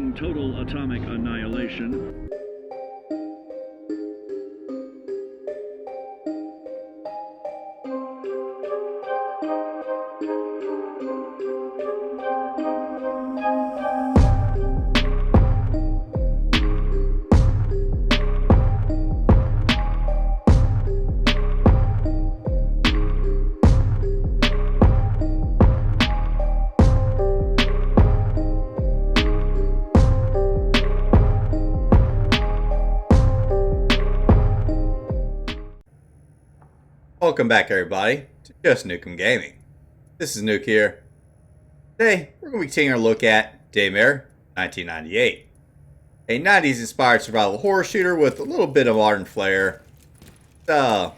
causing total atomic annihilation. Welcome back, everybody, to Just Nukem Gaming. This is Nuke here. Today, we're going to be taking a look at Daymare 1998, a 90s inspired survival horror shooter with a little bit of modern flair. It's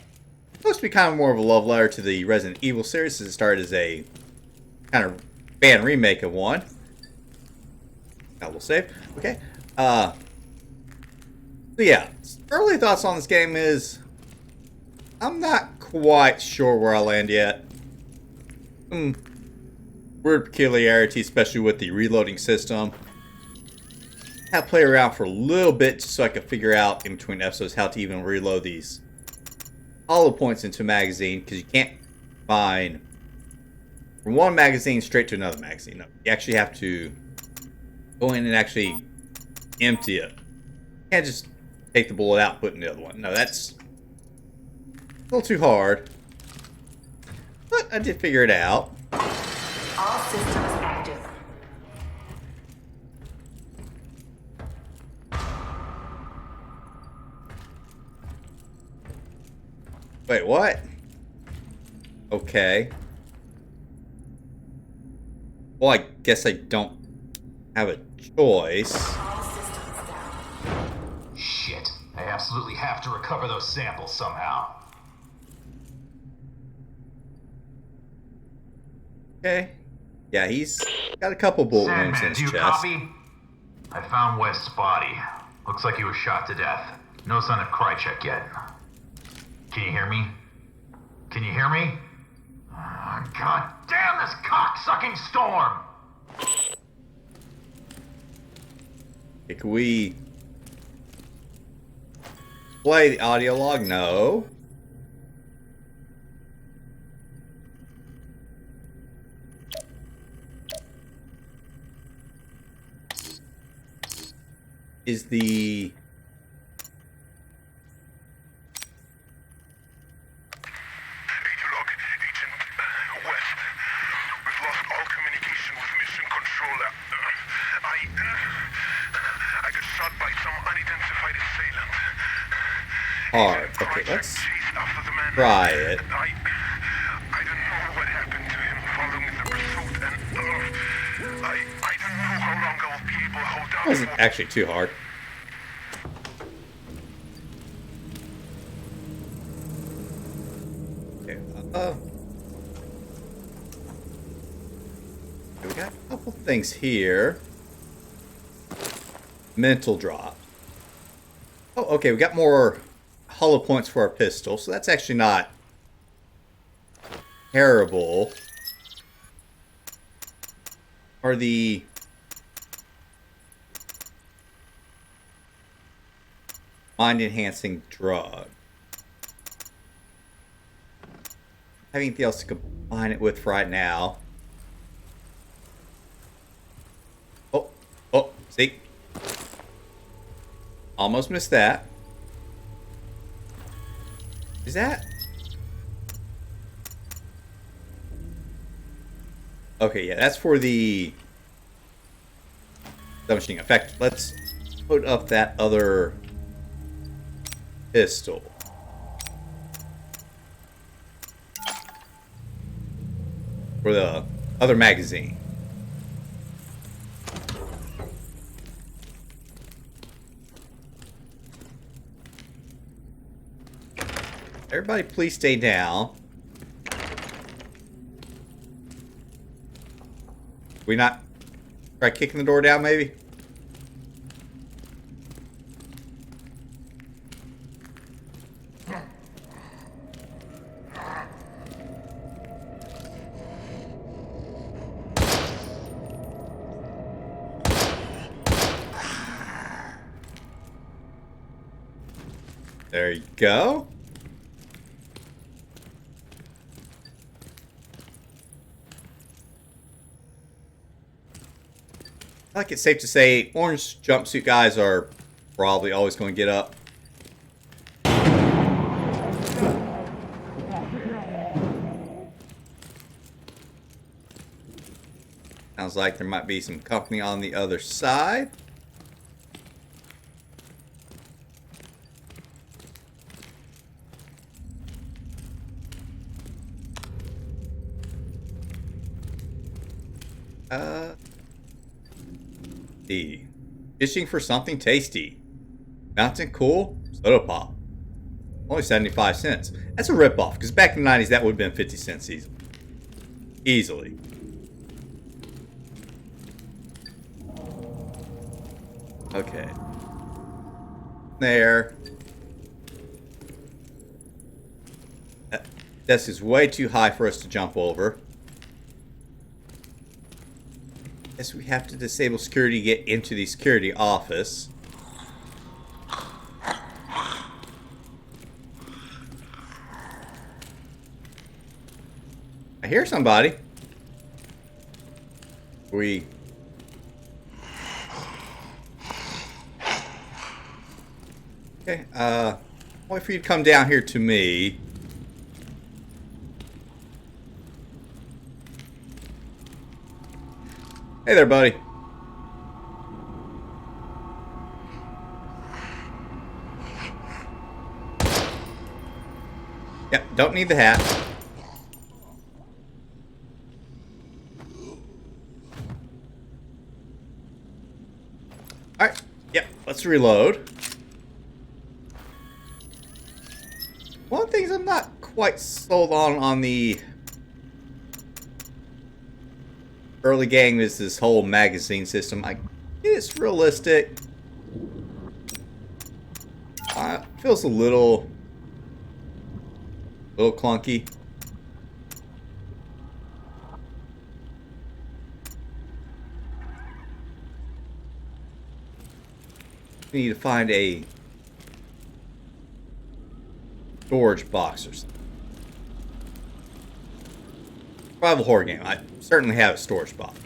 supposed to be kind of more of a love letter to the Resident Evil series, since it started as a kind of fan remake of one. Now we'll save. Okay. So yeah, early thoughts on this game is I'm not quite sure where I land yet. Weird peculiarity, especially with the reloading system. I had to play around for a little bit just so I could figure out in between episodes how to even reload these hollow points into a magazine, because you can't find from one magazine straight to another magazine. No, you actually have to go in and actually empty it. You can't just take the bullet out and put in the other one. No, that's a little too hard, but I did figure it out. All systems active. Wait, what? Okay. Well, I guess I don't have a choice. All systems down. Shit. I absolutely have to recover those samples somehow. Okay. Yeah, he's got a couple bullet wounds in Sandman, his do you chest. copy? I found West's body. Looks like he was shot to death. No sign of Krychek yet. Can you hear me? Can you hear me? God damn this cock-sucking storm! Okay, can we play the audio log? No. Is the Log, Agent West. We've lost all communication with Mission Controller. I got shot by some unidentified assailant. hard? Okay, let's try it. I don't know what happened to him following the pursuit, and I don't know how long I'll be able to hold out. It wasn't actually too hard. Okay, we got a couple things here. Mental drop. Oh, okay, we got more hollow points for our pistol, so that's actually not terrible. Are the mind-enhancing drug. Have anything else to combine it with right now? Oh, see? Almost missed that. Is that? Okay, yeah, that's for the submachine. In fact, let's put up that other pistol. For the other magazine. Everybody please stay down. We not try kicking the door down maybe? There you go. I think it's safe to say orange jumpsuit guys are probably always going to get up. Sounds like there might be some company on the other side. Fishing for something tasty. Mountain Cool Soda Pop. Only 75 cents. That's a ripoff, because back in the 90s that would have been 50 cents easily. Easily. Okay. There. That desk is way too high for us to jump over. Guess we have to disable security to get into the security office. I hear somebody. Okay, wait for you to come down here to me. Hey there, buddy. Yep, don't need the hat. Alright, yep, let's reload. One of the things I'm not quite sold on the early game is this whole magazine system. I get it's realistic. Feels a little clunky. We need to find a storage box or something. Survival horror game. I certainly have a storage box.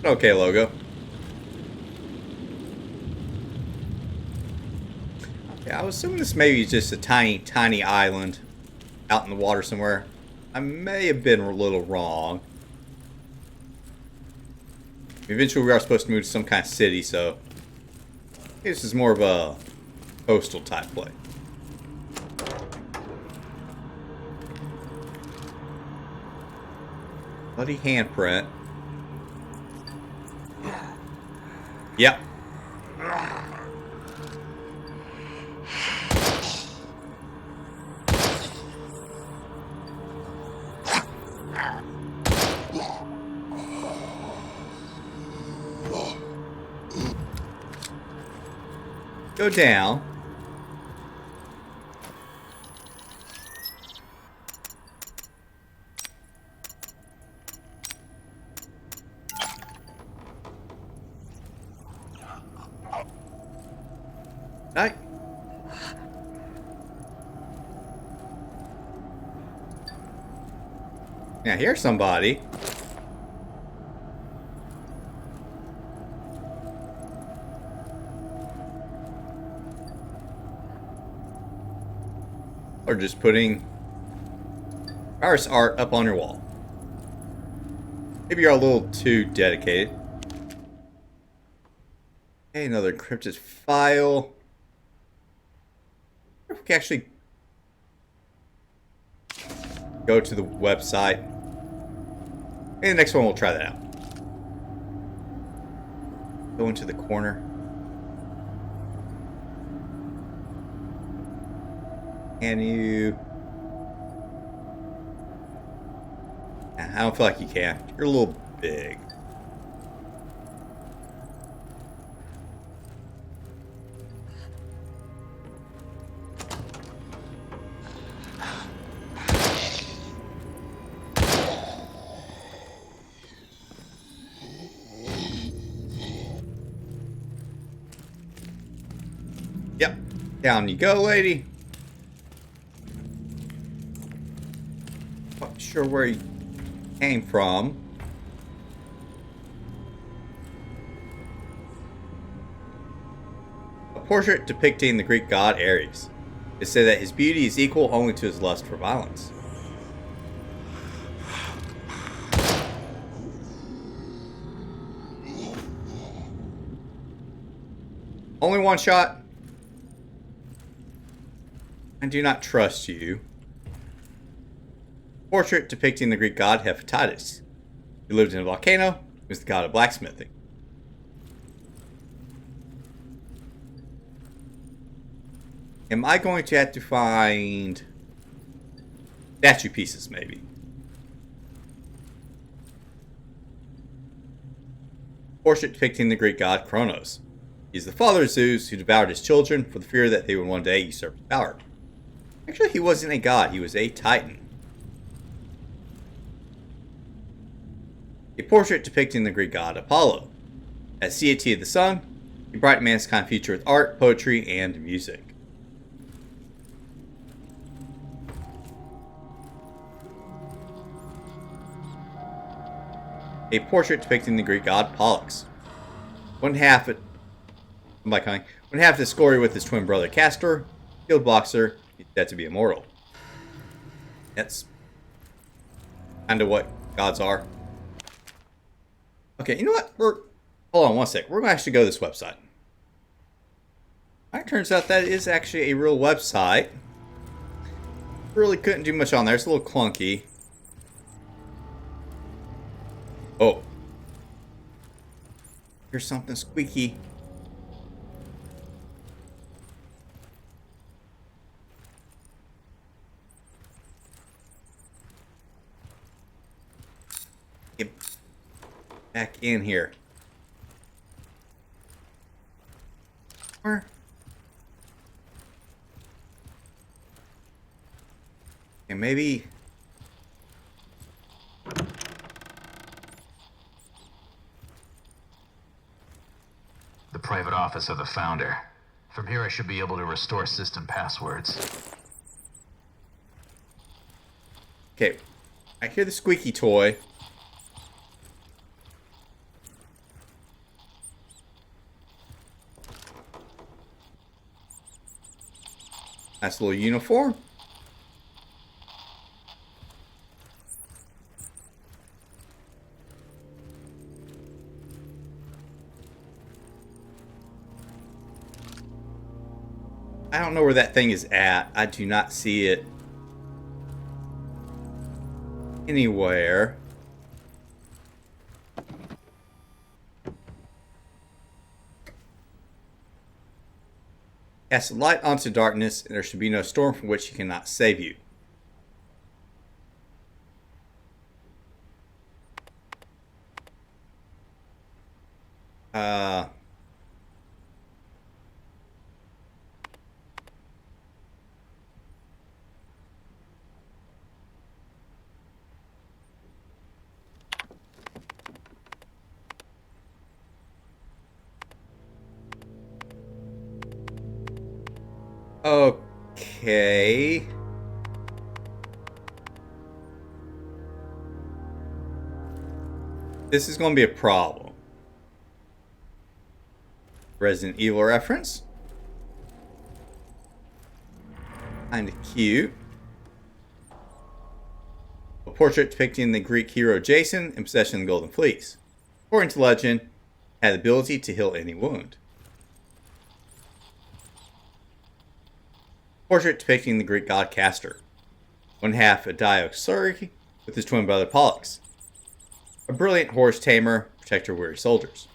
Okay, logo. Yeah, I was assuming this maybe is just a tiny island out in the water somewhere. I may have been a little wrong. Eventually we are supposed to move to some kind of city, so this is more of a coastal type play. Bloody handprint. Yep. Go down. Right. Now here's somebody. Or just putting artist art up on your wall. Maybe you're a little too dedicated. Okay, another encrypted file. I wonder if we can actually go to the website. Maybe the next one we'll try that out. Go into the corner. Can you? I don't feel like you can. You're a little big. Down you go, lady. Not sure where you came from. A portrait depicting the Greek god Ares. It said that his beauty is equal only to his lust for violence. Only one shot. I do not trust you. Portrait depicting the Greek god Hephaestus. He lived in a volcano. He was the god of blacksmithing. Am I going to have to find statue pieces, maybe? Portrait depicting the Greek god Kronos. He is the father of Zeus, who devoured his children for the fear that they would one day usurp his power. Actually, he wasn't a god, he was a titan. A portrait depicting the Greek god Apollo. As deity of the sun, he brightened mankind's future with art, poetry, and music. A portrait depicting the Greek god Pollux. One half of the story with his twin brother Castor, skilled boxer, he's said to be immortal. That's kind of what gods are. Okay, you know what? Hold on one sec. We're going to actually go to this website. It turns out that is actually a real website. Really couldn't do much on there. It's a little clunky. Oh. Here's something squeaky. Get back in here. Where? Okay, maybe. The private office of the founder. From here I should be able to restore system passwords. Okay, I hear the squeaky toy. Nice little uniform. I don't know where that thing is at. I do not see it anywhere. Cast light onto darkness, and there should be no storm from which he cannot save you. Okay. This is going to be a problem. Resident Evil reference. Kinda cute. A portrait depicting the Greek hero Jason in possession of the Golden Fleece. According to legend, had the ability to heal any wound. Portrait depicting the Greek god Castor. One half a Dioxurgi with his twin brother Pollux. A brilliant horse tamer, protector of weary soldiers.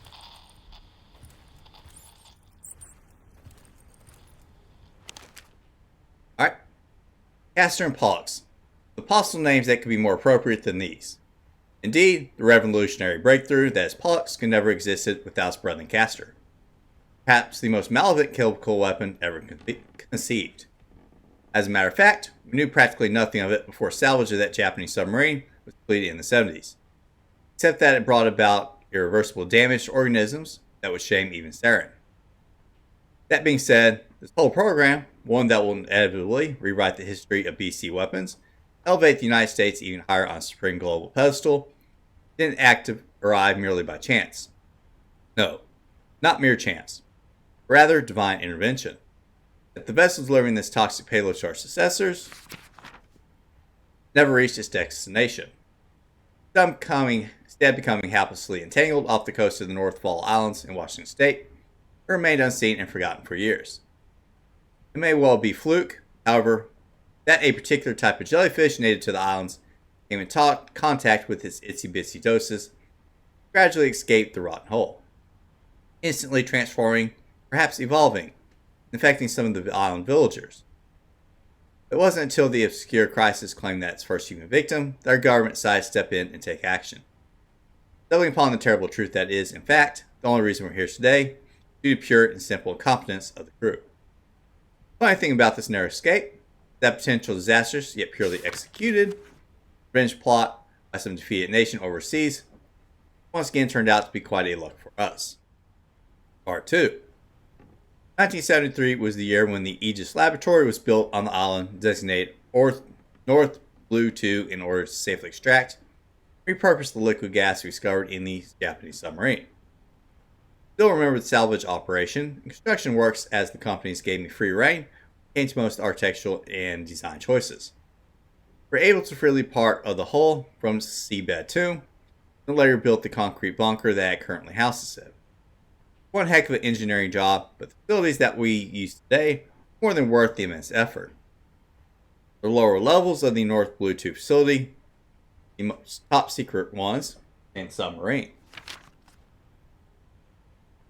Alright. Castor and Pollux. The possible names that could be more appropriate than these. Indeed, the revolutionary breakthrough that is Pollux could never existed without his brother Castor. Perhaps the most malevolent chemical weapon ever conceived. As a matter of fact, we knew practically nothing of it before salvage of that Japanese submarine was completed in the 70s. Except that it brought about irreversible damage to organisms that would shame even Saren. That being said, this whole program, one that will inevitably rewrite the history of BC weapons, elevate the United States even higher on a supreme global pedestal, didn't arrive merely by chance. No, not mere chance. Rather, divine intervention. That the vessel delivering this toxic payload to our successors never reached its destination. Instead becoming haplessly entangled off the coast of the North Fall Islands in Washington State, it remained unseen and forgotten for years. It may well be fluke, however, that a particular type of jellyfish native to the islands came in contact with its itsy-bitsy doses, gradually escaped the rotten hole, instantly transforming, perhaps evolving, infecting some of the island villagers. It wasn't until the obscure crisis claimed that its first human victim that our government decided to step in and take action. Settling upon the terrible truth that is, in fact, the only reason we're here today, due to pure and simple incompetence of the crew. The funny thing about this narrow escape, that potential disastrous yet purely executed revenge plot by some defeated nation overseas, once again turned out to be quite a luck for us. Part 2. 1973 was the year when the Aegis Laboratory was built on the island designated North Blue 2 in order to safely extract and repurpose the liquid gas discovered in the Japanese submarine. Still remember the salvage operation and construction works as the companies gave me free rein when it came to most architectural and design choices. We were able to freely part of the hull from seabed 2 and later built the concrete bunker that currently houses it. One heck of an engineering job, but the facilities that we use today are more than worth the immense effort. The lower levels of the North Blue 2 facility, the most top secret ones, and submarine.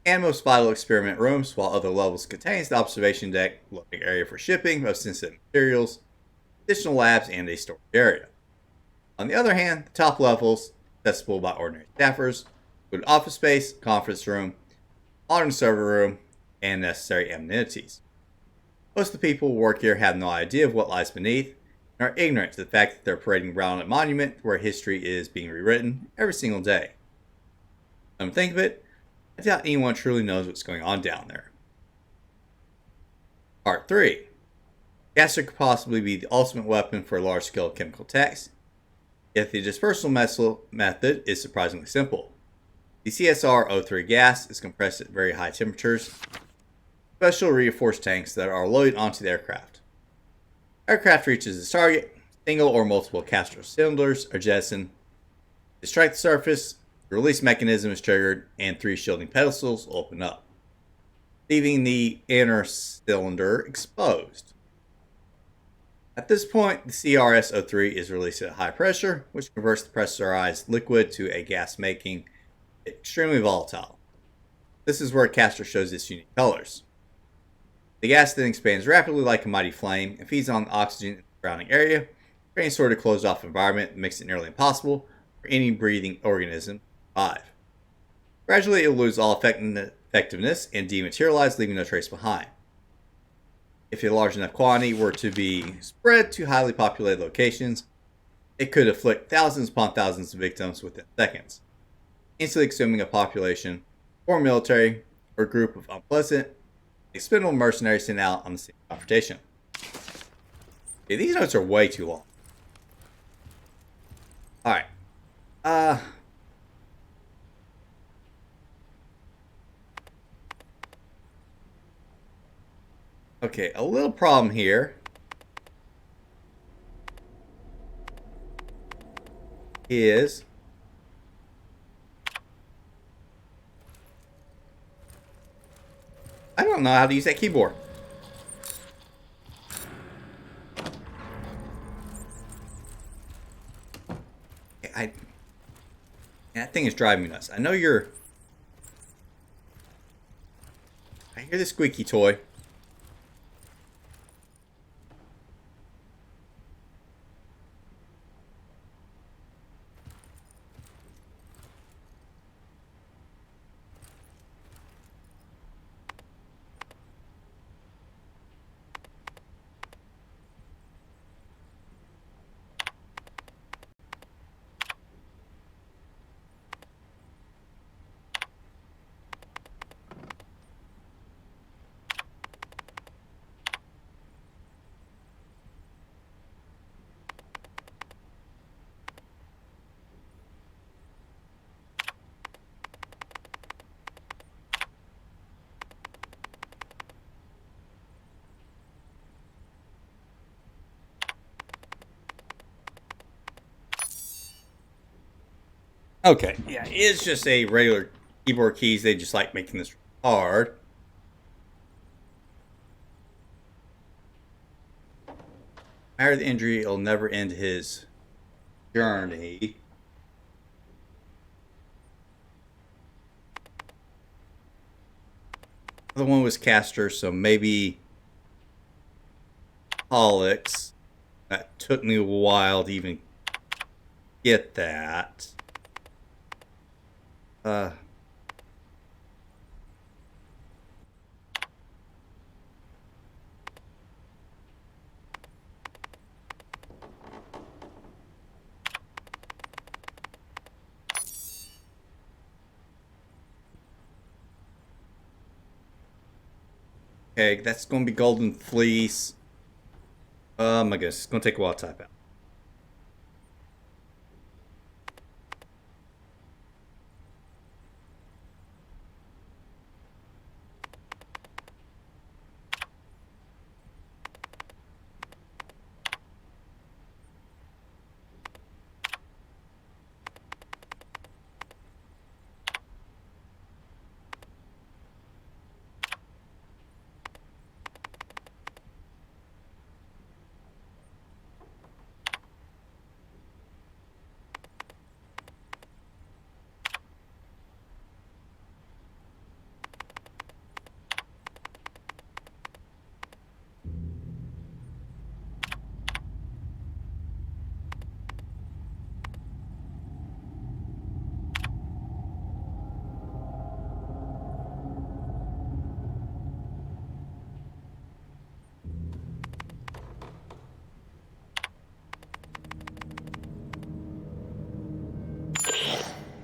And most vital experiment rooms, while other levels contains the observation deck, loading area for shipping of sensitive materials, additional labs, and a storage area. On the other hand, the top levels, accessible by ordinary staffers, include office space, conference room, modern server room, and necessary amenities. Most of the people who work here have no idea of what lies beneath, and are ignorant to the fact that they're parading around a monument where history is being rewritten every single day. Come to think of it, I doubt anyone truly knows what's going on down there. Part 3. Gas could possibly be the ultimate weapon for large-scale chemical attacks, yet the dispersal method is surprisingly simple. The CSR-03 gas is compressed at very high temperatures, special reinforced tanks that are loaded onto the aircraft. Aircraft reaches its target, single or multiple caster cylinders are jettisoned. To strike the surface, the release mechanism is triggered and 3 shielding pedestals open up, leaving the inner cylinder exposed. At this point, the CRS-03 is released at high pressure, which converts the pressurized liquid to a gas, making it extremely volatile. This is where Caster shows its unique colors. The gas then expands rapidly like a mighty flame and feeds on the oxygen in the surrounding area, creating a sort of closed-off environment that makes it nearly impossible for any breathing organism to survive. Gradually, it will lose all effectiveness and dematerialize, leaving no trace behind. If a large enough quantity were to be spread to highly populated locations, it could afflict thousands upon thousands of victims within seconds, instantly consuming a population, or military, or group of unpleasant, expendable mercenaries sent out on the scene of confrontation. Okay, these notes are way too long. Alright. Okay, a little problem here is I don't know how to use that keyboard. That thing is driving me nuts. I know you're... I hear the squeaky toy. Okay, yeah, it's just a regular keyboard keys. They just like making this hard. After the injury, it'll never end his journey. The other one was Caster, so maybe Pollock's. That took me a while to even get that. Okay, that's going to be Golden Fleece. Oh my goodness, it's going to take a while to type out.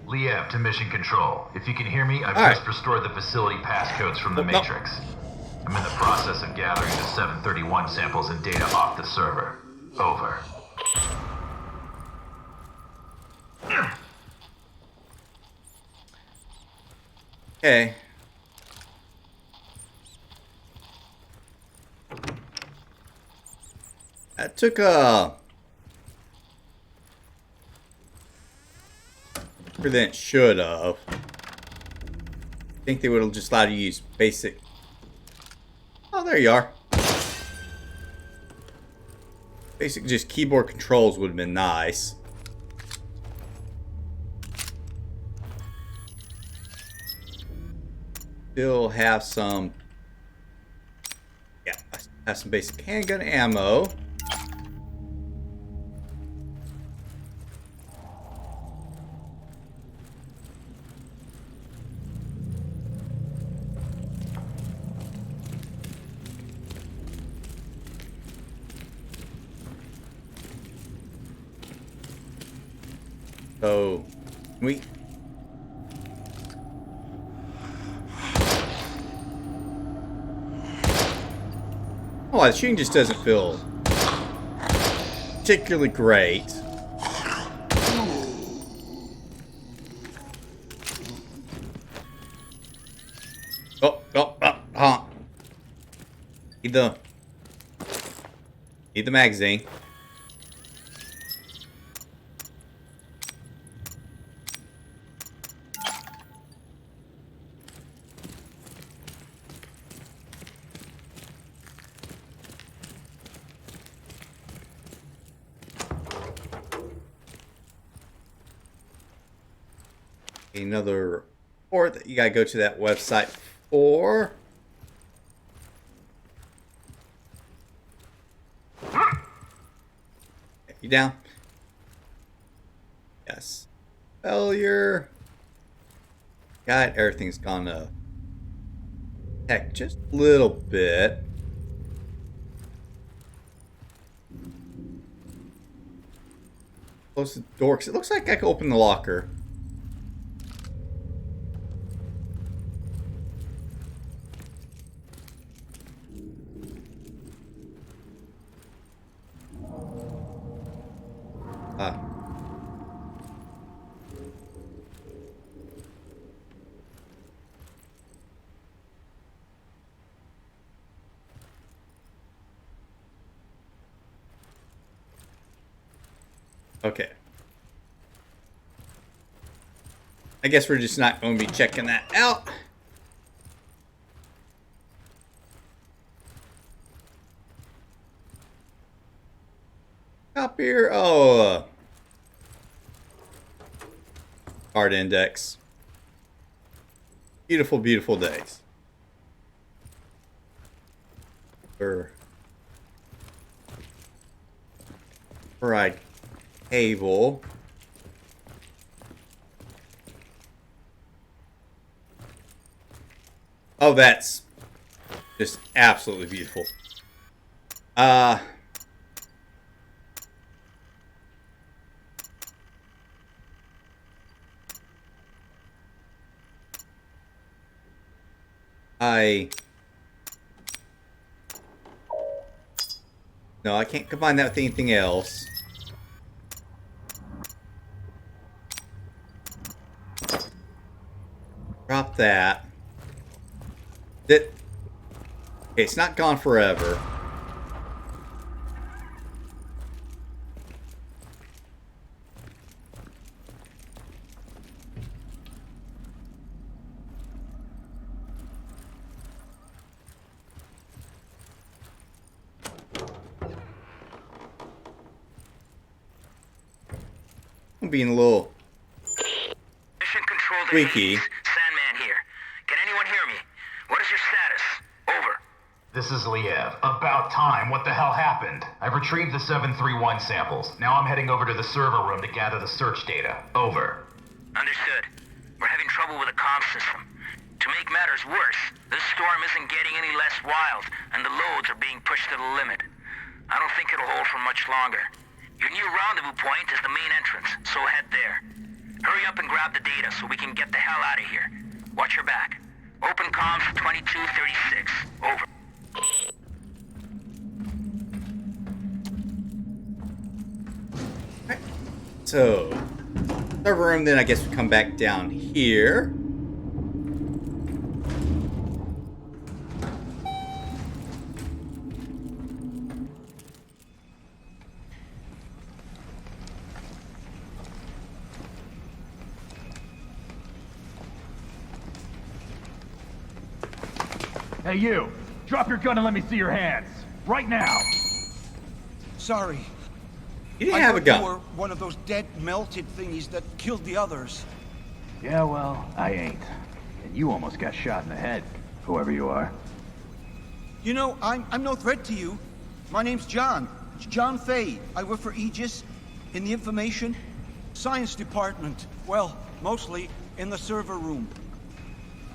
Liev to Mission Control. If you can hear me, I've All just right. restored the facility passcodes from the Oh, no. Matrix. I'm in the process of gathering the 731 samples and data off the server. Over. Okay. That took longer than it should have. I think they would have just allowed you to use basic. Oh, there you are. Basic just keyboard controls would have been nice. Still have some. Yeah, I have some basic handgun ammo. So, we. Oh, the shooting just doesn't feel particularly great. Oh. Need the magazine. Another report that you gotta go to that website for. You down? Yes. Failure. God, everything's gonna heck just a little bit. Close the door, 'cause it looks like I can open the locker. Okay. I guess we're just not going to be checking that out. Up here, oh, card index. Beautiful, beautiful days. Right, cable. Oh, that's just absolutely beautiful. No, I can't combine that with anything else. Drop that. Okay, it's not gone forever. I'm being a little Mission control to squeaky. Sandman here. Can anyone hear me? What is your status? Over. This is Liev. About time. What the hell happened? I've retrieved the 731 samples. Now I'm heading over to the server room to gather the search data. Over. Understood. We're having trouble with the comm system. To make matters worse, this storm isn't getting any less wild, and the loads are being pushed to the limit. I don't think it'll hold for much longer. Your new rendezvous point is the main entrance, so head there. Hurry up and grab the data so we can get the hell out of here. Watch your back. Open comms 2236. Over. So, server room, then I guess we come back down here. Hey you! Drop your gun and let me see your hands! Right now! Sorry. He didn't I have a thought you gun. were one of those dead, melted thingies that killed the others. Yeah, well, I ain't. And you almost got shot in the head, whoever you are. You know, I'm no threat to you. My name's John. John Fay. I work for Aegis in the information science department. Well, mostly in the server room.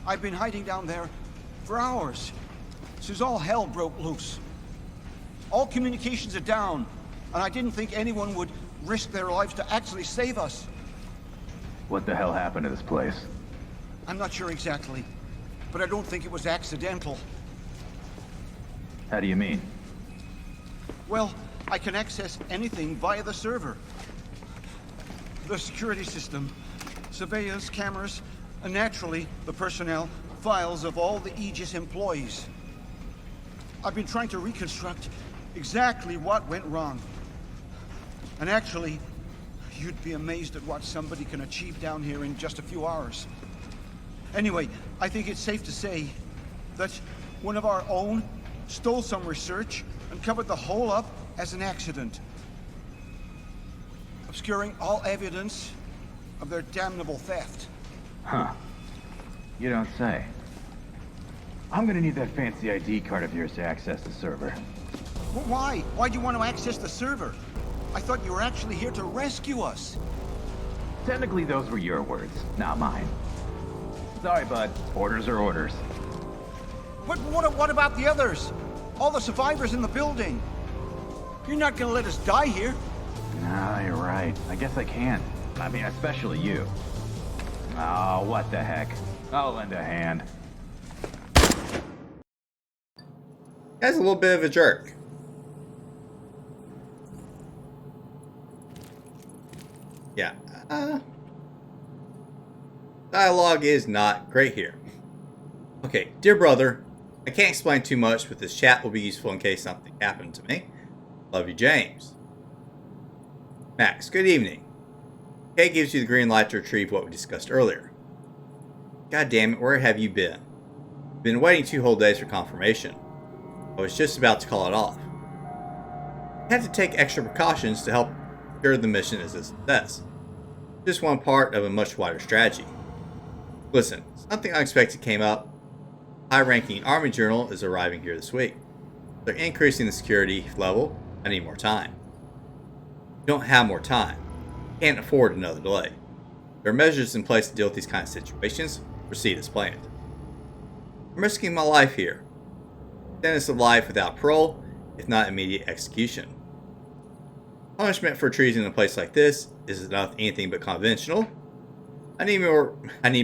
I've been hiding down there for hours, since all hell broke loose. All communications are down, and I didn't think anyone would risk their lives to actually save us. What the hell happened to this place? I'm not sure exactly, but I don't think it was accidental. How do you mean? Well, I can access anything via the server. The security system, surveillance cameras, and naturally, the personnel files of all the Aegis employees. I've been trying to reconstruct exactly what went wrong. And actually, you'd be amazed at what somebody can achieve down here in just a few hours. Anyway, I think it's safe to say that one of our own stole some research and covered the whole up as an accident, obscuring all evidence of their damnable theft. Huh. You don't say. I'm gonna need that fancy ID card of yours to access the server. Well, why? Why do you want to access the server? I thought you were actually here to rescue us. Technically, those were your words, not mine. Sorry, bud. Orders are orders. But what about the others? All the survivors in the building? You're not gonna let us die here. No, you're right. I guess I can. I mean, especially you. Oh, what the heck. I'll lend a hand. Guy's a little bit of a jerk. Yeah. Dialogue is not great here. Okay, dear brother, I can't explain too much, but this chat will be useful in case something happened to me. Love you, James. Max, good evening. Kay gives you the green light to retrieve what we discussed earlier. God damn it, where have you been? Been waiting 2 whole days for confirmation. I was just about to call it off. I had to take extra precautions to help ensure the mission is a success. Just one part of a much wider strategy. Listen, something unexpected came up. High-ranking Army General is arriving here this week. They're increasing the security level. I need more time. You don't have more time. Can't afford another delay. There are measures in place to deal with these kinds of situations. Proceed as planned. I'm risking my life here. Sentence of life without parole, if not immediate execution. Punishment for treason in a place like this is not anything but conventional. I need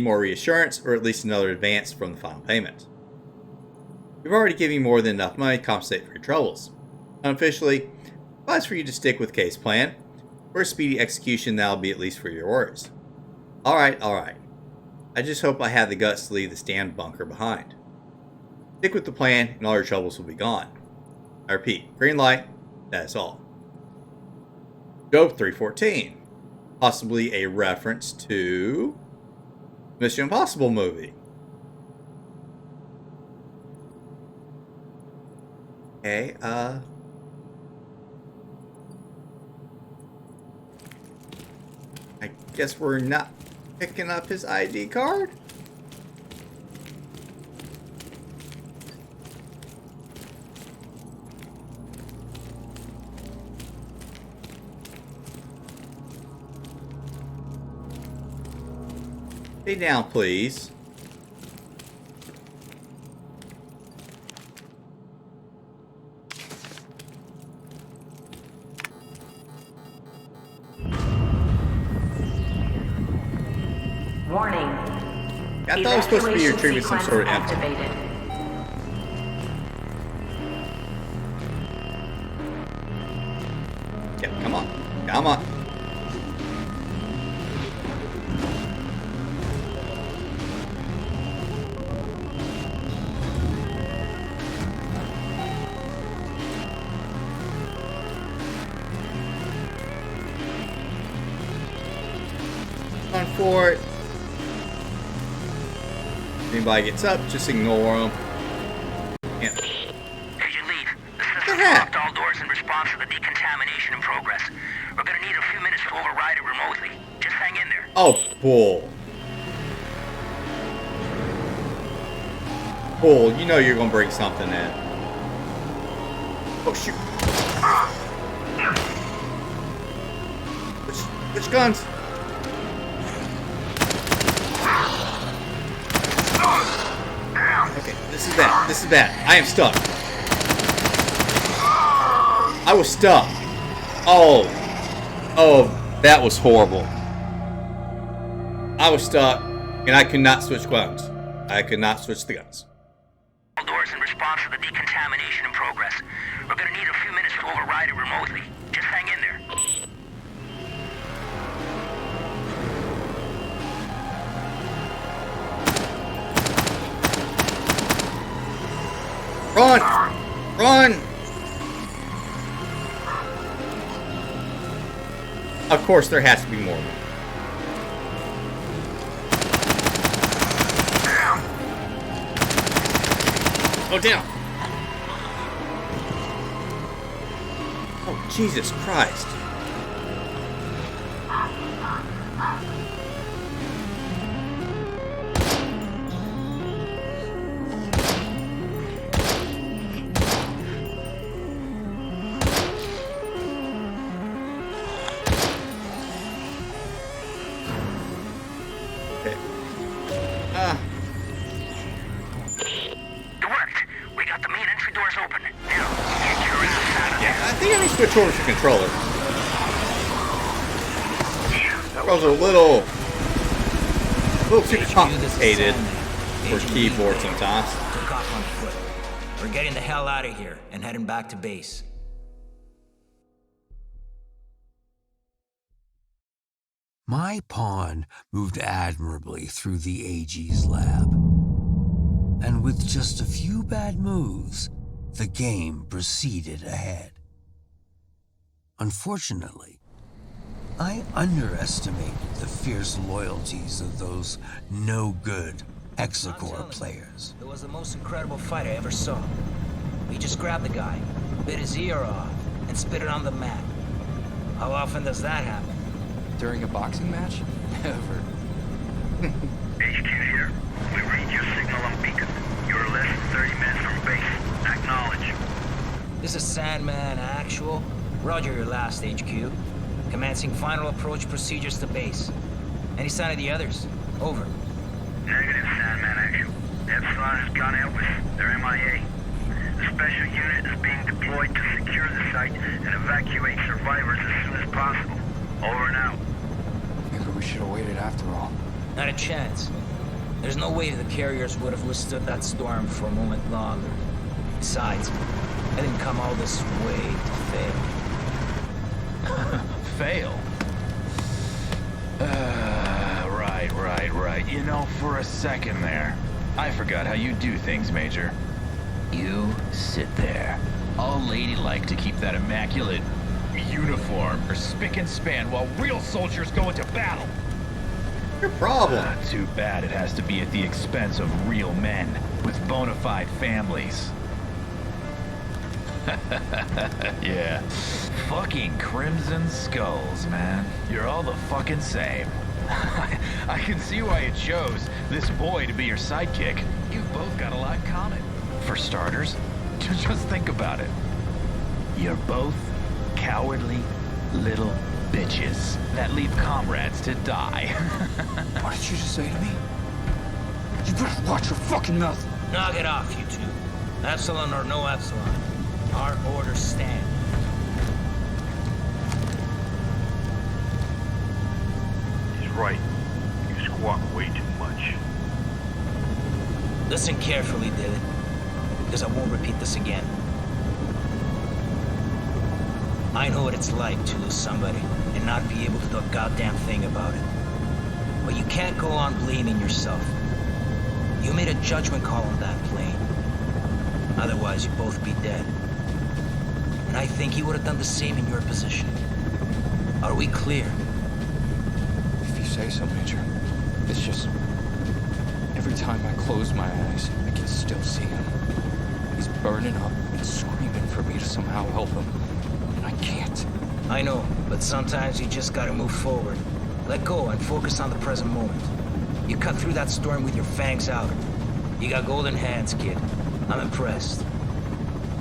more reassurance, or at least another advance from the final payment. You've already given me more than enough money to compensate for your troubles. Unofficially, advice for you to stick with case plan. For a speedy execution, that'll be at least for your worries. Alright. I just hope I have the guts to leave the stand bunker behind. Stick with the plan, and all your troubles will be gone. I repeat, green light, that is all. Job 314. Possibly a reference to Mission Impossible movie. Okay, I guess we're not picking up his ID card? Stay down, please. Warning. I thought it was supposed to be Evacuation retrieving some sort of sequence info. activated. Yeah, come on. Come on. Run for it. If anybody gets up, just ignore them. Yeah. Agent Lead, the system blocked all doors in response to the decontamination in progress. We're gonna need a few minutes to override it remotely. Just hang in there. Oh, bull. Bull, you know you're gonna bring something in. Oh, shoot. Which guns? Okay, this is bad. This is bad. I am stuck. I was stuck. Oh. Oh, that was horrible. I was stuck, and I could not switch guns. I could not switch the guns. All doors in response to the decontamination in progress. We're gonna need a few minutes to override it remotely. Just hang in there. Run! Run! Of course, there has to be more. Go down! Oh, Jesus Christ. Switch over to controller. That was a little too complicated for keyboard sometimes. Took off on foot. We're getting the hell out of here and heading back to base. My pawn moved admirably through the AG's lab. And with just a few bad moves, the game proceeded ahead. Unfortunately, I underestimated the fierce loyalties of those no-good Hexacore players. It was the most incredible fight I ever saw. We just grabbed the guy, bit his ear off, and spit it on the mat. How often does that happen? During a boxing match? Never. HQ here. We read your signal on beacon. You're less than 30 minutes from base. Acknowledge. This is Sandman Actual. Roger your last, HQ. Commencing final approach procedures to base. Any sign of the others? Over. Negative, Sandman Actual. Epsilon has gone Elvis. They're MIA. The special unit is being deployed to secure the site and evacuate survivors as soon as possible. Over and out. Maybe we should have waited after all. Not a chance. There's no way the carriers would have withstood that storm for a moment longer. Besides, I didn't come all this way to fail. Fail? Right. You know, for a second there, I forgot how you do things, Major. You sit there, all ladylike to keep that immaculate uniform or spick and span while real soldiers go into battle. Your problem. Too bad it has to be at the expense of real men with bona fide families. Yeah. Fucking Crimson Skulls, man. You're all the fucking same. I can see why you chose this boy to be your sidekick. You've both got a lot in common. For starters, just think about it. You're both cowardly little bitches that leave comrades to die. What did you just say to me? You better watch your fucking mouth. Knock it off, you two. Epsilon or no Epsilon. Our orders stand. He's right. You squawk way too much. Listen carefully, David, because I won't repeat this again. I know what it's like to lose somebody and not be able to do a goddamn thing about it. But you can't go on blaming yourself. You made a judgment call on that plane. Otherwise, you'd both be dead. And I think you would have done the same in your position. Are we clear? If you say so, Major. It's just... every time I close my eyes, I can still see him. He's burning up and screaming for me to somehow help him. And I can't. I know, but sometimes you just gotta move forward. Let go and focus on the present moment. You cut through that storm with your fangs out. You got golden hands, kid. I'm impressed.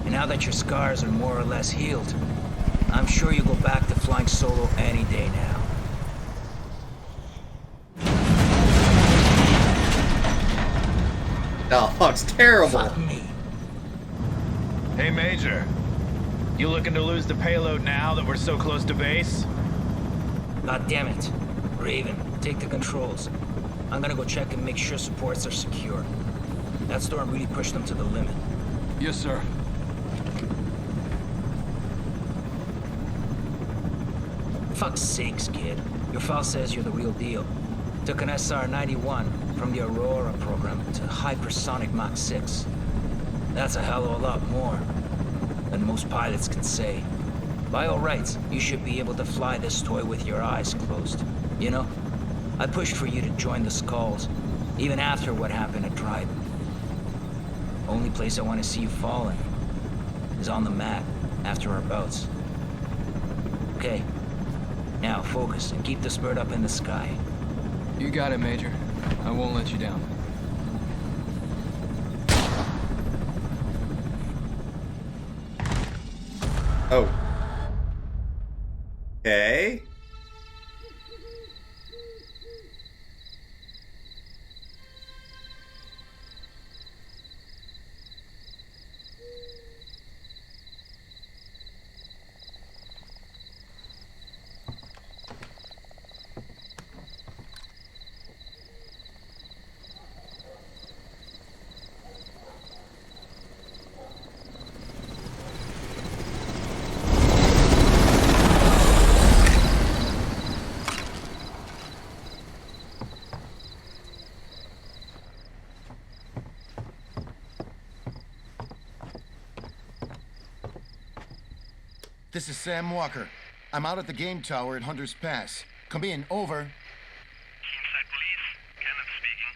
And now that your scars are more or less healed, I'm sure you go back to flying solo any day now. Oh, fuck's terrible. Fuck me. Hey, Major. You looking to lose the payload now that we're so close to base? God damn it. Raven, take the controls. I'm gonna go check and make sure supports are secure. That storm really pushed them to the limit. Yes, sir. Fuck's sakes, kid. Your file says you're the real deal. Took an SR-91 from the Aurora program to hypersonic Mach 6. That's a hell of a lot more than most pilots can say. By all rights, you should be able to fly this toy with your eyes closed. You know, I pushed for you to join the Skulls, even after what happened at Trident. Only place I want to see you falling is on the mat after our bouts. Okay, now focus and keep this bird up in the sky. You got it, Major. I won't let you down. Oh. Okay. This is Sam Walker. I'm out at the game tower at Hunter's Pass. Come in, over. Inside Police, Kenneth speaking.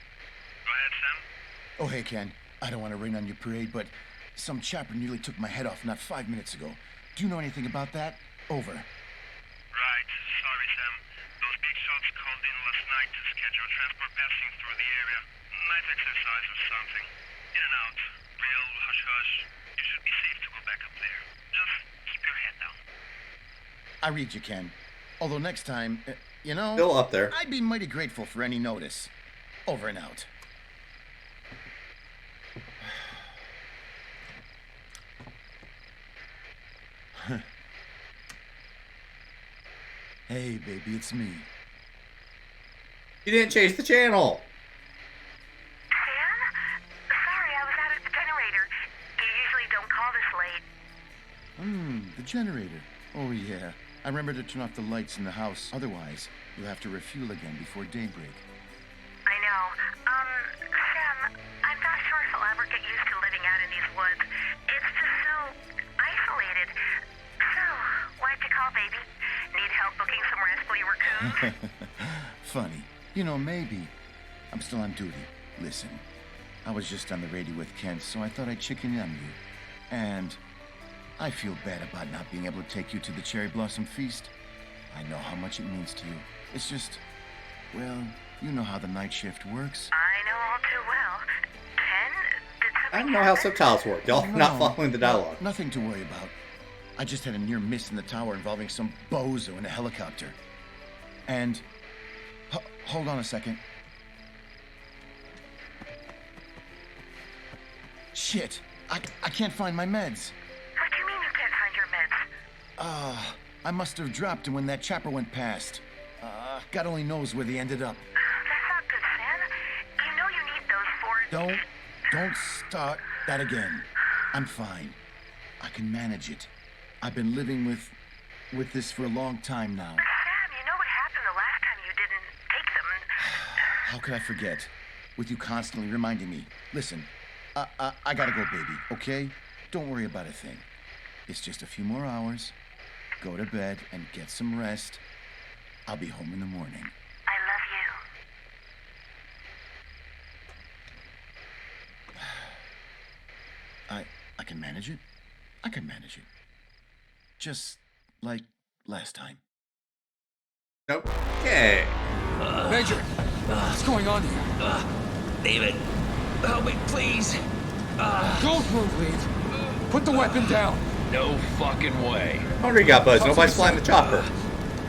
Go ahead, Sam. Oh, hey, Ken. I don't want to rain on your parade, but some chopper nearly took my head off not 5 minutes ago. Do you know anything about that? Over. Right, sorry, Sam. Those big shots called in last night to schedule transport passing through the area. Night exercise or something. In and out. Real hush-hush. You should be safe to go back up there. Just keep your head down. I read you, Ken. Although next time, you know... Still up there. I'd be mighty grateful for any notice. Over and out. Hey, baby, it's me. You didn't change the channel. Sam? Sorry, I was out at the generator. You usually don't call this late. The generator. Oh, yeah. I remember to turn off the lights in the house. Otherwise, you'll have to refuel again before daybreak. I know. Sam, I'm not sure if I'll ever get used to living out in these woods. It's just so isolated. So, why'd you call, baby? Need help booking some rascally raccoons? Funny. You know, maybe. I'm still on duty. Listen, I was just on the radio with Kent, so I thought I'd chicken in on you. And I feel bad about not being able to take you to the Cherry Blossom Feast. I know how much it means to you. It's just, well, you know how the night shift works. I know all too well. Ken, did something I don't know how happen? subtitles work. Y'all No, not following the dialogue. Nothing to worry about. I just had a near miss in the tower involving some bozo in a helicopter. And... hold on a second. Shit! I can't find my meds. What do you mean you can't find your meds? I must have dropped them when that chopper went past. God only knows where they ended up. That's not good, Sam. You know you need those for... Don't start that again. I'm fine. I can manage it. I've been living with this for a long time now. Sam, you know what happened the last time you didn't take them. How could I forget? With you constantly reminding me. Listen, I gotta go, baby, okay? Don't worry about a thing. It's just a few more hours. Go to bed and get some rest. I'll be home in the morning. I love you. I can manage it. I can manage it. Just like last time. Okay. Major, what's going on here? David, help me, please. Don't move, Lead. Put the weapon down. No fucking way. Hungry got buzzed. Nobody's flying the chopper.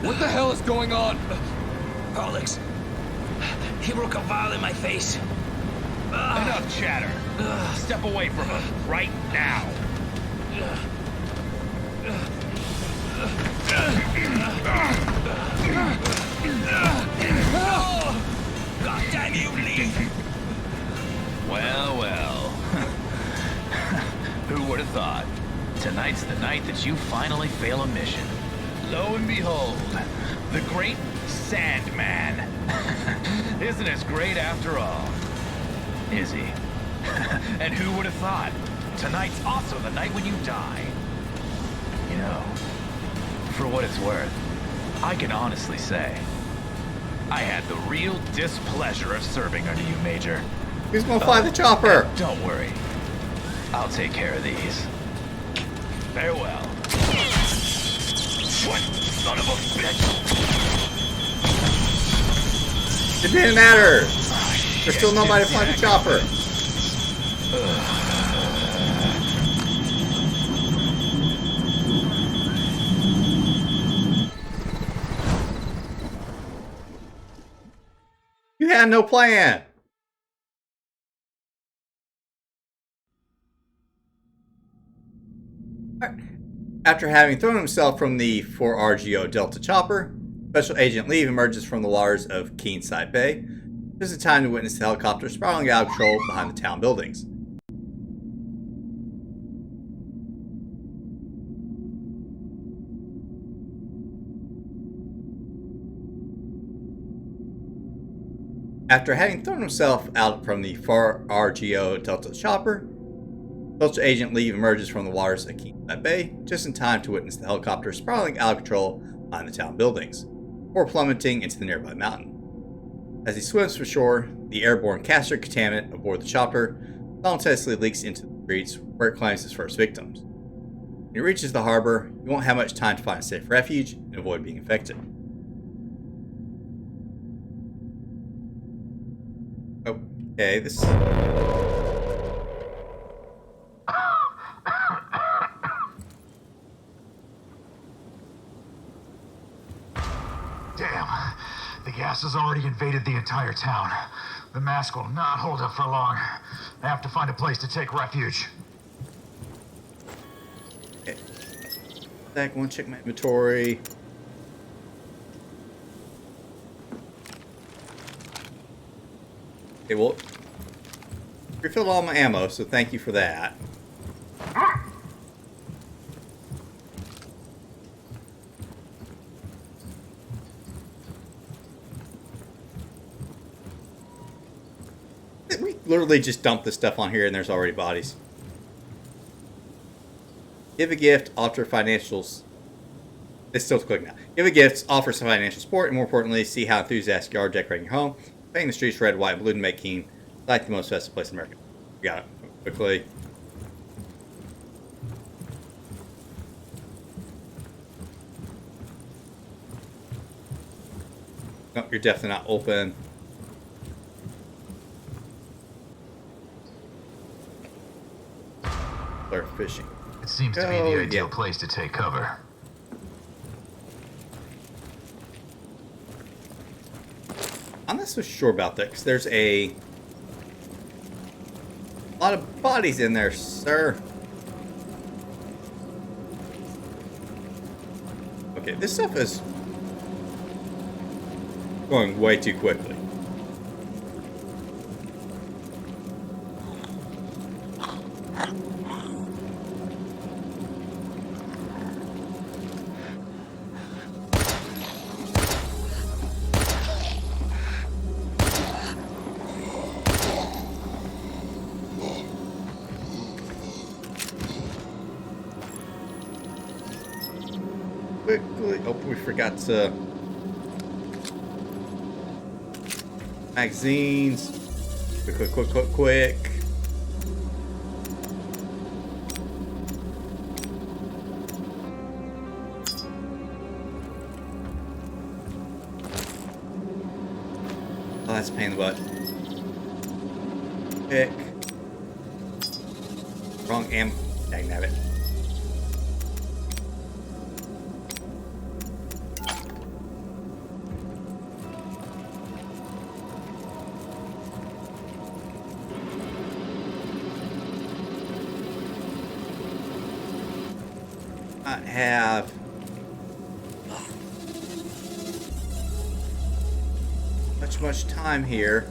What the hell is going on? Alex, he broke a vial in my face. Enough chatter. Step away from him right now. God damn you, Lee! Well, well. Who would have thought? Tonight's the night that you finally fail a mission. Lo and behold, the great Sandman isn't as great after all, is he? And who would have thought? Tonight's also the night when you die. You know, for what it's worth, I can honestly say, I had the real displeasure of serving under you, Major. Who's gonna fly the chopper? Don't worry. I'll take care of these. Farewell. What son of a bitch? It didn't matter. There's still nobody to fly the chopper. You had no plan. After having thrown himself from the 4RGO Delta chopper, Special Agent Lee emerges from the waters of Keenside Bay. This is time to witness the helicopter spiraling out of control behind the town buildings. After having thrown himself out from the 4RGO Delta chopper, Special Agent Lee emerges from the waters of Keenside Bay just in time to witness the helicopter spiraling out of control behind the town buildings, or plummeting into the nearby mountain. As he swims for shore, the airborne caster contaminant aboard the chopper simultaneously leaks into the streets where it claims his first victims. When he reaches the harbor, he won't have much time to find a safe refuge and avoid being infected. Okay, this... Damn. The gas has already invaded the entire town. The mask will not hold up for long. I have to find a place to take refuge. Okay. Back one, check my inventory. Okay, well, refilled all my ammo, so thank you for that. We literally just dumped this stuff on here and there's already bodies. Give a gift, offer financials. It's still clicking now. Give a gift, offer some financial support, and more importantly, see how enthusiastic you are decorating your home. Painting the streets red, white, and blue to make Keene like the most festive place in America. We got it. Quickly. Nope, you're definitely not open. They're fishing. It seems to be the ideal place to take cover. I'm not so sure about that, because there's a lot of bodies in there, sir. Okay, this stuff is going way too quickly. Quickly. Oh, we forgot to. Magazines. Quick. Oh, that's a pain in the butt. Pick. Wrong ammo. Dangnabbit. I have much time here.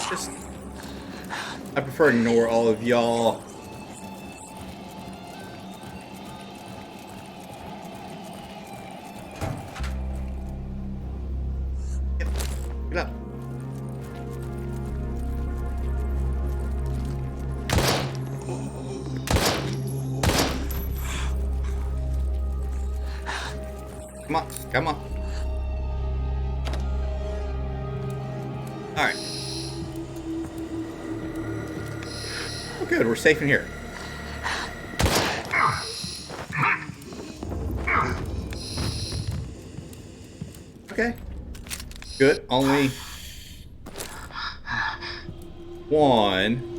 Just I prefer to ignore all of y'all. Get up. Come on. Alright. Oh, good. We're safe in here. Okay. Good. Only one.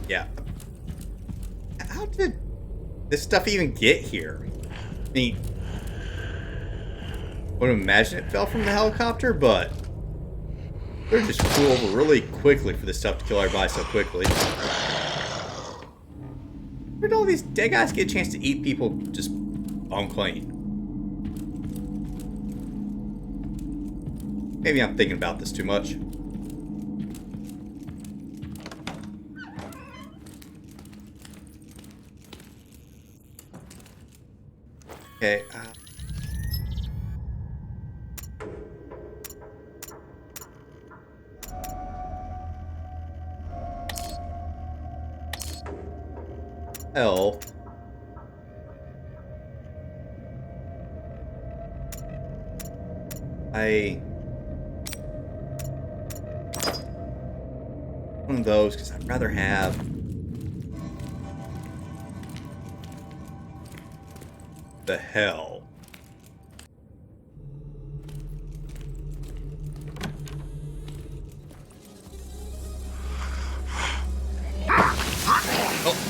Yeah. How did this stuff even get here? I mean, I would imagine it fell from the helicopter, but they just flew over really quickly for this stuff to kill everybody so quickly. Where did all these dead guys get a chance to eat people just unclean? Maybe I'm thinking about this too much. Okay. Hell. One of those, because I'd rather have the hell.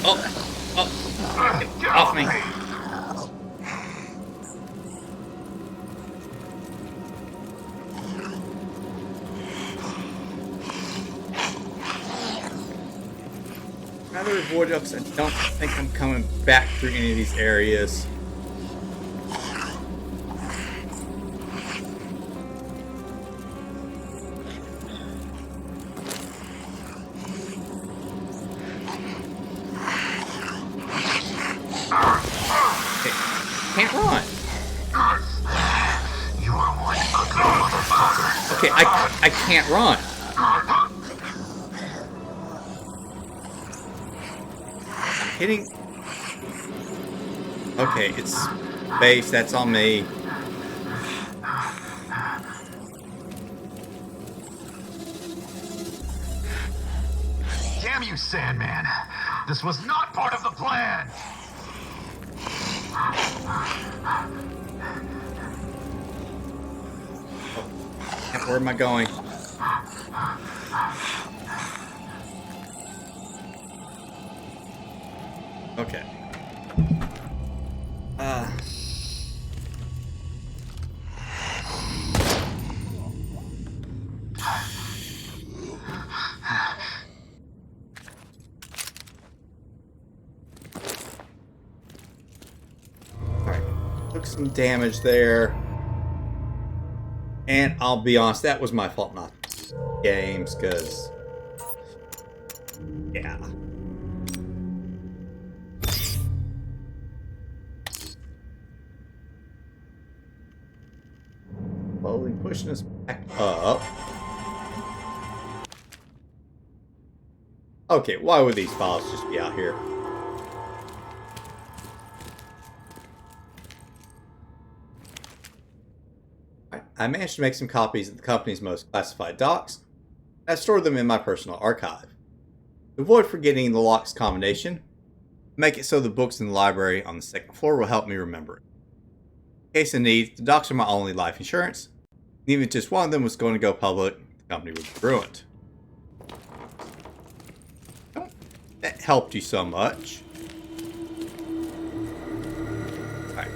Oh, get off me. Rather avoid it because I don't think I'm coming back through any of these areas. Can't run. You are one ugly motherfucker. Okay, I can't run. I'm hitting. Okay, it's base. That's on me. Damn you, Sandman. This was not part of the plan. Where am I going? Okay. Alright. Took some damage there. And I'll be honest, that was my fault, not games, because... yeah. Slowly pushing us back up. Okay, why would these files just be out here? I managed to make some copies of the company's most classified docs. I stored them in my personal archive. To avoid forgetting the lock's combination, make it so the books in the library on the second floor will help me remember it. In case of need, the docs are my only life insurance. Even if just one of them was going to go public, the company would be ruined. Oh, that helped you so much. Right.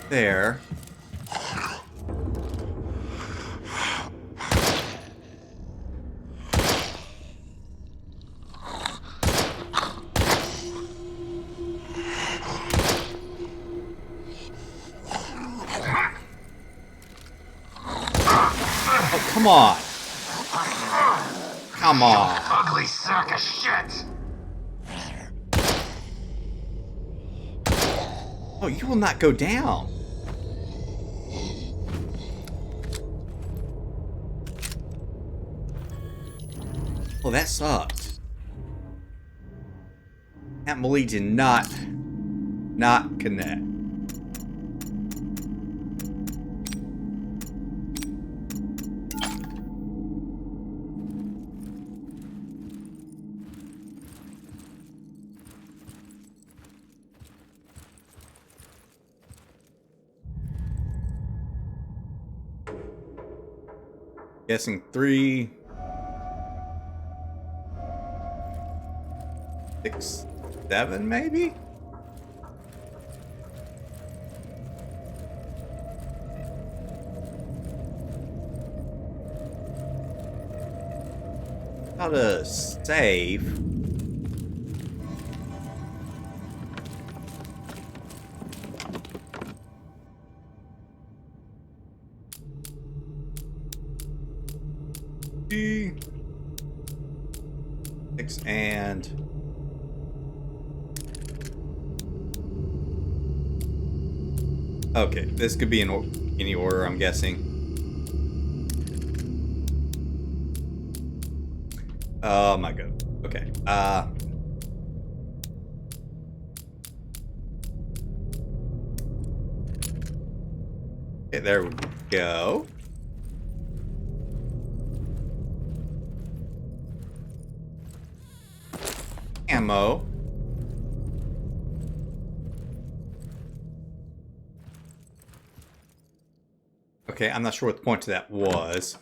There. Come on. Come on. Ugly sack of shit. Oh, you will not go down. Oh, that sucked. That Malik did not connect. Guessing 3, 6, 7, maybe? How to save? G 6 and Okay, this could be in any order, I'm guessing. Oh my god. Okay. Okay, there we go. Ammo. Okay, I'm not sure what the point of that was.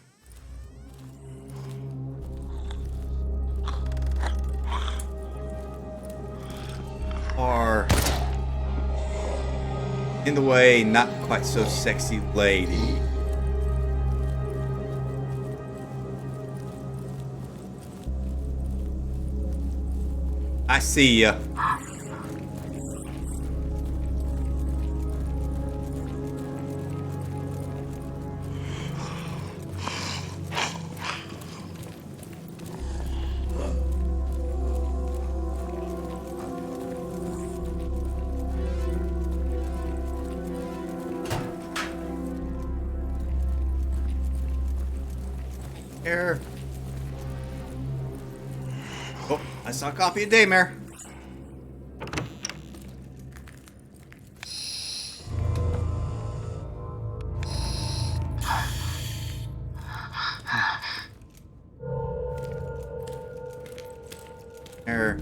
Are in the way, not quite so sexy lady. I see ya. Here. Oh, I saw a copy of Daymare. Here.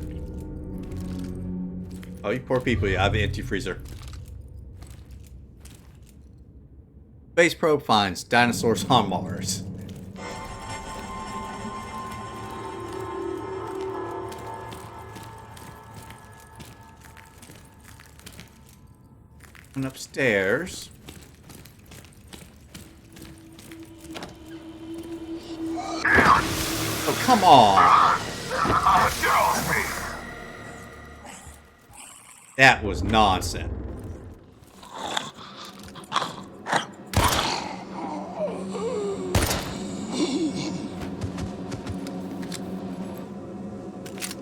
Oh, you poor people, you have an empty freezer. Space probe finds dinosaurs on Mars. And upstairs. Oh, come on. That was nonsense.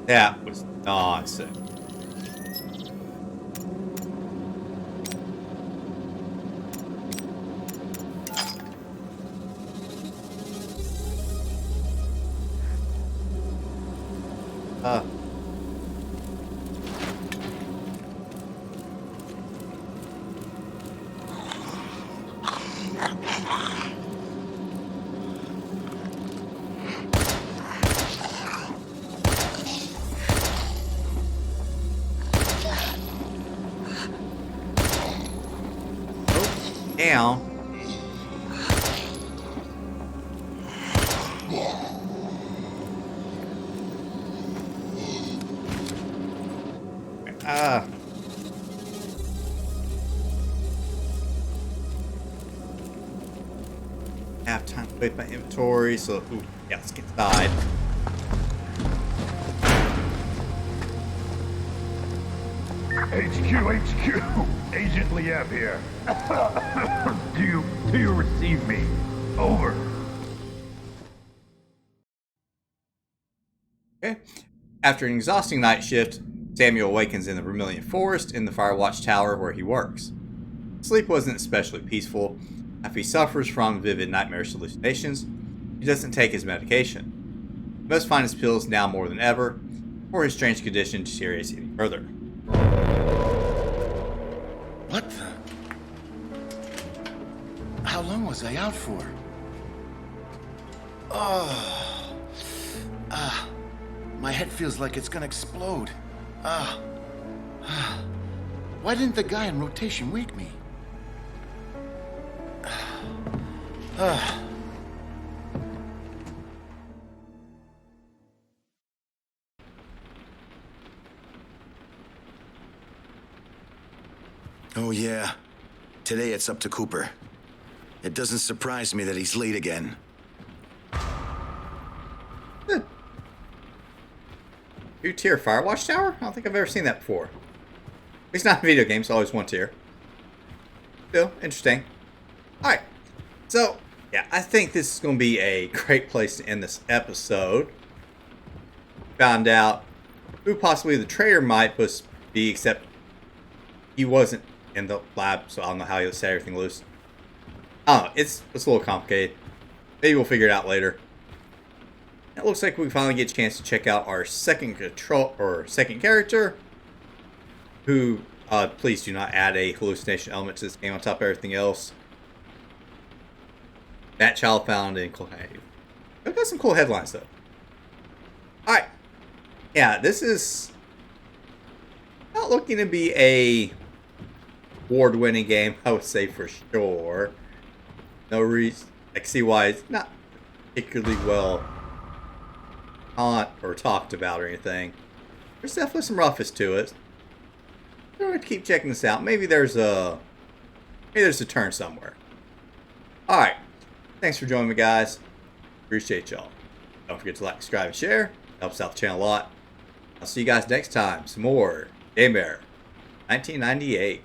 That was nonsense. Now. Have time to wait my inventory, so ooh, yeah, let's get inside. HQ, Agent Lieb here. Do you receive me? Over. Okay. After an exhausting night shift, Samuel awakens in the Vermilion Forest in the Firewatch Tower where he works. Sleep wasn't especially peaceful. After he suffers from vivid nightmarish hallucinations, he doesn't take his medication. He must find his pills now more than ever, before his strange condition deteriorates any further. What the? How long was I out for? Oh. My head feels like it's gonna explode. Why didn't the guy in rotation wake me? Oh yeah. Today it's up to Cooper. It doesn't surprise me that he's late again. Two tier Firewatch Tower? I don't think I've ever seen that before. It's not a video game, so always one tier. Still, interesting. Alright. So, yeah, I think this is going to be a great place to end this episode. Found out who possibly the traitor might be, except he wasn't in the lab, so I don't know how he'll set everything loose. I don't know. It's a little complicated. Maybe we'll figure it out later. It looks like we finally get a chance to check out our second character, who, please do not add a hallucination element to this game on top of everything else. That child found in cool. I've got some cool headlines though. Alright. Yeah, this is not looking to be a award-winning game, I would say for sure. No reason. I can see why it's not particularly well taught or talked about or anything. There's definitely some roughness to it. I'm going to keep checking this out. Maybe there's a turn somewhere. Alright. Thanks for joining me, guys. Appreciate y'all. Don't forget to like, subscribe, and share. Helps out the channel a lot. I'll see you guys next time. Some more Daymare 1998.